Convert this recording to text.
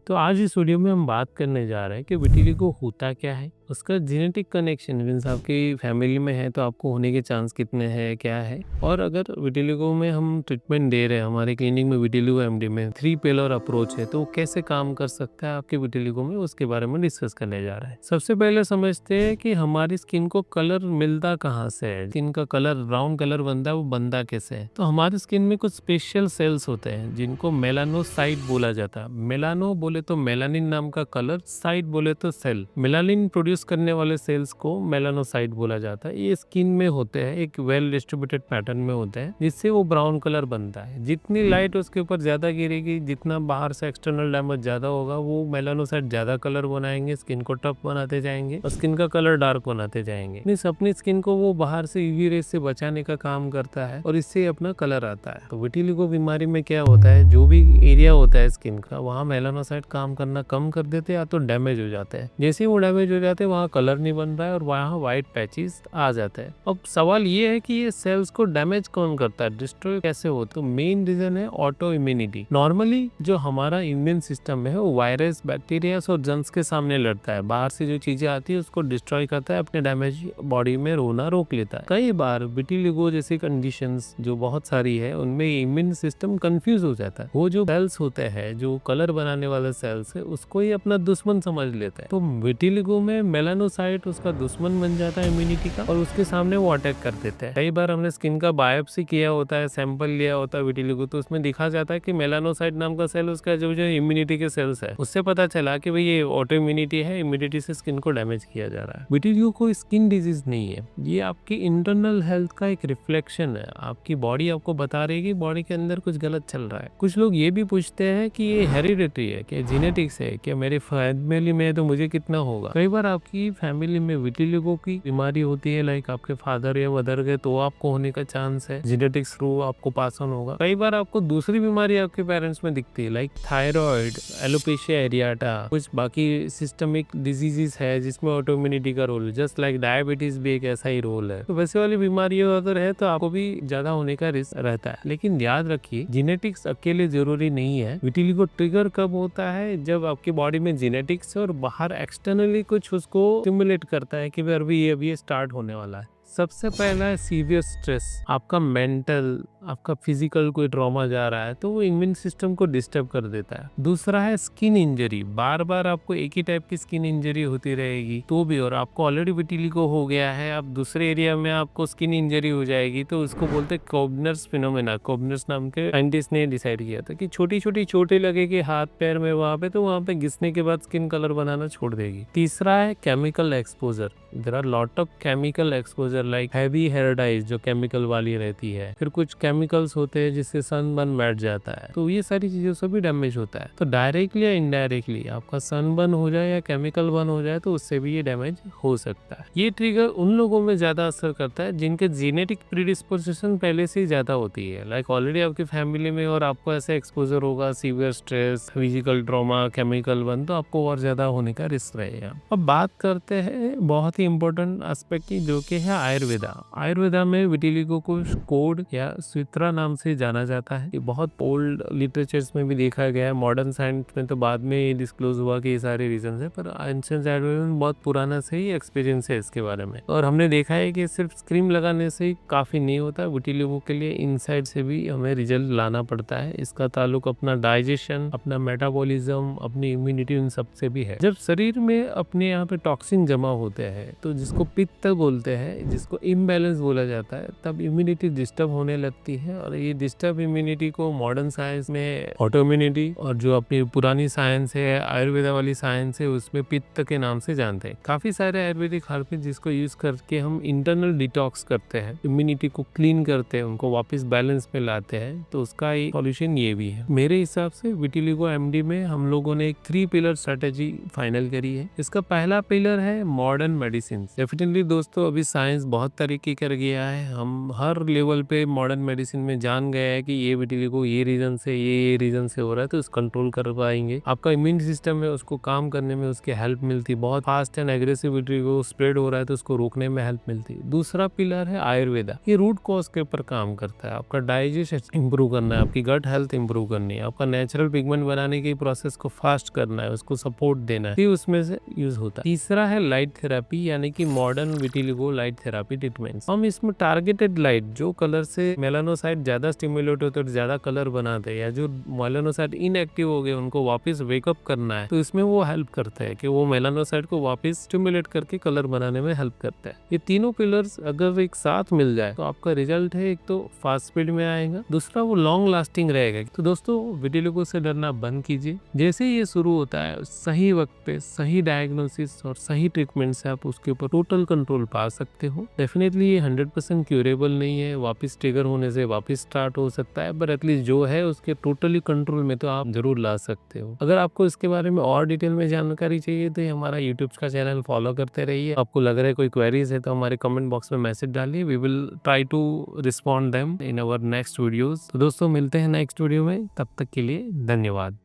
तो आज इस वीडियो में हम बात करने जा रहे हैं कि विटिलिगो होता क्या है, उसका जेनेटिक कनेक्शन मीन्स आपकी फैमिली में है तो आपको होने के चांस कितने हैं, क्या है। और अगर विटिलिगो में हम ट्रीटमेंट दे रहे हैं, हमारे क्लिनिक में विटिलिगो एमडी में 3 पिलर अप्रोच है, तो वो कैसे काम कर सकता है आपके विटिलिगो में, उसके बारे में डिस्कस करने जा रहे हैं। सबसे पहले समझते हैं कि हमारी स्किन को कलर मिलता कहाँ से है। स्किन का कलर ब्राउन कलर बनता है, वो बनता कैसे है। तो हमारी स्किन में कुछ स्पेशल सेल्स होते हैं जिनको मेलानोसाइट बोला जाता है। मेलानो बोले तो मेलानिन नाम का कलर, साइट बोले तो सेल। मेलानिन प्रोड्यूस करने वाले सेल्स को मेलानोसाइट बोला जाता है। ये स्किन में होते हैं, एक वेल डिस्ट्रीब्यूटेड पैटर्न में होते हैं, जिससे वो ब्राउन कलर बनता है। जितनी लाइट उसके ऊपर ज्यादा गिरेगी, जितना बाहर से एक्सटर्नल डैमेज ज्यादा होगा, वो मेलानोसाइट ज्यादा कलर बनाएंगे, स्किन को टफ बनाते जाएंगे और स्किन का कलर डार्क बनाते जाएंगे। मींस अपनी स्किन को वो बाहर से यूवी रेस से बचाने का काम करता है और इससे अपना कलर आता है। तो विटिलिगो बीमारी में क्या होता है, जो भी एरिया होता है स्किन का, वहाँ मेलानोसाइट काम करना कम कर देते हैं या तो डैमेज हो जाते हैं। जैसे ही वो डैमेज हो जाते हैं, वहाँ कलर नहीं बन रहा है और वहाँ व्हाइट पैचेस आ जाते हैं। अब सवाल ये है कि ये सेल्स को डैमेज कौन करता है, डिस्ट्रॉय कैसे होता है। तो मेन रीजन है ऑटो इम्यूनिटी। नॉर्मली जो हमारा इम्यून सिस्टम है वो वायरस, बैक्टीरिया और जर्म्स के सामने लड़ता है। बाहर से जो चीजें आती है उसको डिस्ट्रॉय करता है, अपने डैमेज बॉडी में रोना रोक लेता है। कई बार विटिलिगो जैसी कंडीशंस जो बहुत सारी है, उनमें इम्यून सिस्टम कंफ्यूज हो जाता है। वो जो सेल्स होते हैं, जो कलर बनाने वाले सेल्स है, उसको ही अपना दुश्मन समझ लेता है। तो विटिलिगो में मेलानोसाइट उसका दुश्मन बन जाता है इम्यूनिटी का, और उसके सामने वो अटैक कर देता है। कई बार हमने स्किन का बायोप्सी किया होता है, सैंपल लिया होता है विटिलिगो, तो उसमें दिखा जाता है कि मेलानोसाइट नाम का सेल उसका जो इम्यूनिटी के सेल्स है, उससे पता चला कि भाई ये ऑटो इम्यूनिटी है, इम्यूनिटी से स्किन को डैमेज किया जा रहा है। विटिलिगो कोई स्किन डिजीज नहीं है, ये आपकी इंटरनल हेल्थ का एक रिफ्लेक्शन है। आपकी बॉडी आपको बता रही है कि बॉडी के अंदर कुछ गलत चल रहा है। कुछ लोग ये भी पूछते हैं कि ये हेरिडिटी है, कि जेनेटिक्स है, कि मेरे फैमिली में है तो मुझे कितना होगा। कई बार आपकी फैमिली में विटिलिगो की बीमारी होती है, लाइक आपके फादर या मदर के, तो आपको होने का चांस है, जेनेटिक्स थ्रू आपको पास ऑन होगा। कई बार आपको दूसरी बीमारी आपके पेरेंट्स में दिखती है, लाइक थायराइड, एलोपेशिया एरियाटा, कुछ बाकी सिस्टमिक डिजीजेस है जिसमें ऑटोइम्यूनिटी का रोल है। जस्ट लाइक डायबिटीज भी एक ऐसा ही रोल है। तो वैसे वाली बीमारियों अगर है तो आपको भी ज्यादा होने का रिस्क रहता है। लेकिन याद रखिए, जेनेटिक्स अकेले जरूरी नहीं है। विटिलिगो ट्रिगर कब होता है, जब आपकी बॉडी में जेनेटिक्स और बाहर एक्सटर्नली कुछ उसको स्टिमुलेट करता है कि अभी ये स्टार्ट होने वाला है। सबसे पहला है सीवियर स्ट्रेस। आपका मेंटल, आपका फिजिकल कोई ट्रॉमा जा रहा है तो वो इम्यून सिस्टम को डिस्टर्ब कर देता है। दूसरा है स्किन इंजरी। बार बार आपको एक ही टाइप की स्किन इंजरी होती रहेगी तो भी, और आपको ऑलरेडी विटिलिगो हो गया है, अब दूसरे एरिया में आपको स्किन इंजरी हो जाएगी, तो उसको बोलते हैं कोबनर्स फिनोमेना। कोबनर्स नाम के साइंटिस्ट ने डिसाइड किया था कि छोटी छोटी चोटें लगेगी हाथ पैर में वहां पे, तो वहां पे घिसने के बाद स्किन कलर बनाना छोड़ देगी। तीसरा है chemical exposure. There are lot of chemical exposure, like heavy hair dyes जो केमिकल वाली रहती है, फिर कुछ केमिकल्स होते हैं जिससे सनबर्न बैठ जाता है, तो ये सारी चीजों से भी डैमेज होता है। तो डायरेक्टली या इनडायरेक्टली आपका सनबर्न हो जाए या केमिकल बर्न हो जाए तो उससे भी ये डैमेज हो सकता है। ये ट्रिगर उन लोगों में ज्यादा असर करता है जिनके जेनेटिक प्रीडिस्पोजिशन पहले से ही ज्यादा होती है, लाइक ऑलरेडी आपकी फैमिली में और आपको ऐसे एक्सपोजर होगा, severe stress, physical trauma, chemical burn, तो आपको और ज्यादा होने का रिस्क रहेगा। अब बात करते हैं बहुत ही इंपॉर्टेंट एस्पेक्ट की, जो कि है आयुर्वेदा। आयुर्वेदा में विटिलिगो को कोड या स्वित्रा नाम से जाना जाता है। ये बहुत ओल्ड लिटरेचर्स में भी देखा गया है, मॉडर्न साइंस में तो बाद में ये डिस्क्लोज हुआ कि ये सारे रीजन है, पर एंशिएंट आयुर्वेदा में बहुत पुराना से ही एक्सपीरियंस है इसके बारे में। और हमने देखा है कि सिर्फ क्रीम लगाने से ही काफी नहीं होता, विटिलिगो के लिए इनसाइड से भी हमें रिजल्ट लाना पड़ता है। इसका ताल्लुक अपना डाइजेशन, अपना मेटाबॉलिज्म, अपनी इम्यूनिटी, उन सब से भी है। जब शरीर में अपने यहाँ पे टॉक्सिन जमा होते हैं, तो जिसको पित्त बोलते हैं, जिसको इम्बैलेंस बोला जाता है, तब इम्यूनिटी डिस्टर्ब होने लगती है। और ये डिस्टर्ब इम्यूनिटी को मॉडर्न साइंस में ऑटो इम्यूनिटी, और जो अपनी पुरानी साइंस है, आयुर्वेदा वाली साइंस है, उसमें पित्त के नाम से जानते हैं। काफी सारे आयुर्वेदिक हर्ब जिसको यूज करके हम इंटरनल डिटॉक्स करते हैं, इम्यूनिटी को क्लीन करते हैं, उनको वापस बैलेंस में लाते हैं। तो उसका एक सॉल्यूशन ये भी है। मेरे हिसाब से विटिलिगो एमडी में हम लोगों ने एक 3 पिलर स्ट्रेटेजी फाइनल करी है। इसका पहला पिलर है मॉडर्न मेडिसिन। डेफिनेटली दोस्तों, अभी साइंस एडवांस बहुत तरीके कर गया है। हम हर लेवल पे मॉडर्न मेडिसिन में जान गए हैं कि ये विटिलिगो ये रीज़न से ये रीज़न से हो रहा है, तो इस कंट्रोल कर पाएंगे। आपका इम्यून सिस्टम है उसको काम करने में उसकी हेल्प मिलती है। बहुत fast and aggressive vitiligo spread हो रहा है तो उसको रोकने में हेल्प मिलती है। दूसरा पिलर है आयुर्वेदा। ये रूट कॉज के ऊपर काम करता है। आपका डाइजेशन इंप्रूव करना है, आपकी गट हेल्थ इंप्रूव करनी है, आपका नेचुरल पिगमेंट बनाने की प्रोसेस को फास्ट करना है, उसको सपोर्ट देना है, उसमें से यूज होता है। तीसरा है लाइट थेरेपी, यानी कि modern vitiligo light therapy treatment. हम इसमें टारगेटेड लाइट, जो कलर से मेलानोसाइट ज्यादा स्टिमुलेट होते हैं, ज्यादा कलर बनाते हैं, या जो मेलानोसाइट इनएक्टिव हो गए उनको वापस वेकअप करना है, तो इसमें वो हेल्प करता है कि वो मेलानोसाइट को वापस स्टिमुलेट करके कलर बनाने में हेल्प करता है। ये तीनों पिलर्स अगर एक साथ मिल जाए तो आपका रिजल्ट है, एक तो फास्ट स्पीड में आएगा, दूसरा वो लॉन्ग लास्टिंग रहेगा। तो दोस्तों विटिलिगो से डरना बंद कीजिए। जैसे ये शुरू होता है सही वक्त पे सही डायग्नोसिस और सही ट्रीटमेंट से आप उसके ऊपर टोटल कंट्रोल पा सकते हो। डेफिनेटली ये 100% क्यूरेबल नहीं है, वापस ट्रिगर होने से वापस स्टार्ट हो सकता है, बट एटलीस्ट जो है उसके टोटली कंट्रोल में तो आप जरूर ला सकते हो। अगर आपको इसके बारे में और डिटेल में जानकारी चाहिए तो हमारा यूट्यूब का चैनल फॉलो करते रहिए। आपको लग रहा है कोई क्वेरीज है तो हमारे कमेंट बॉक्स में मैसेज डालिए, we will try to respond them in our next videos. तो दोस्तों मिलते हैं नेक्स्ट वीडियो में, तब तक के लिए धन्यवाद।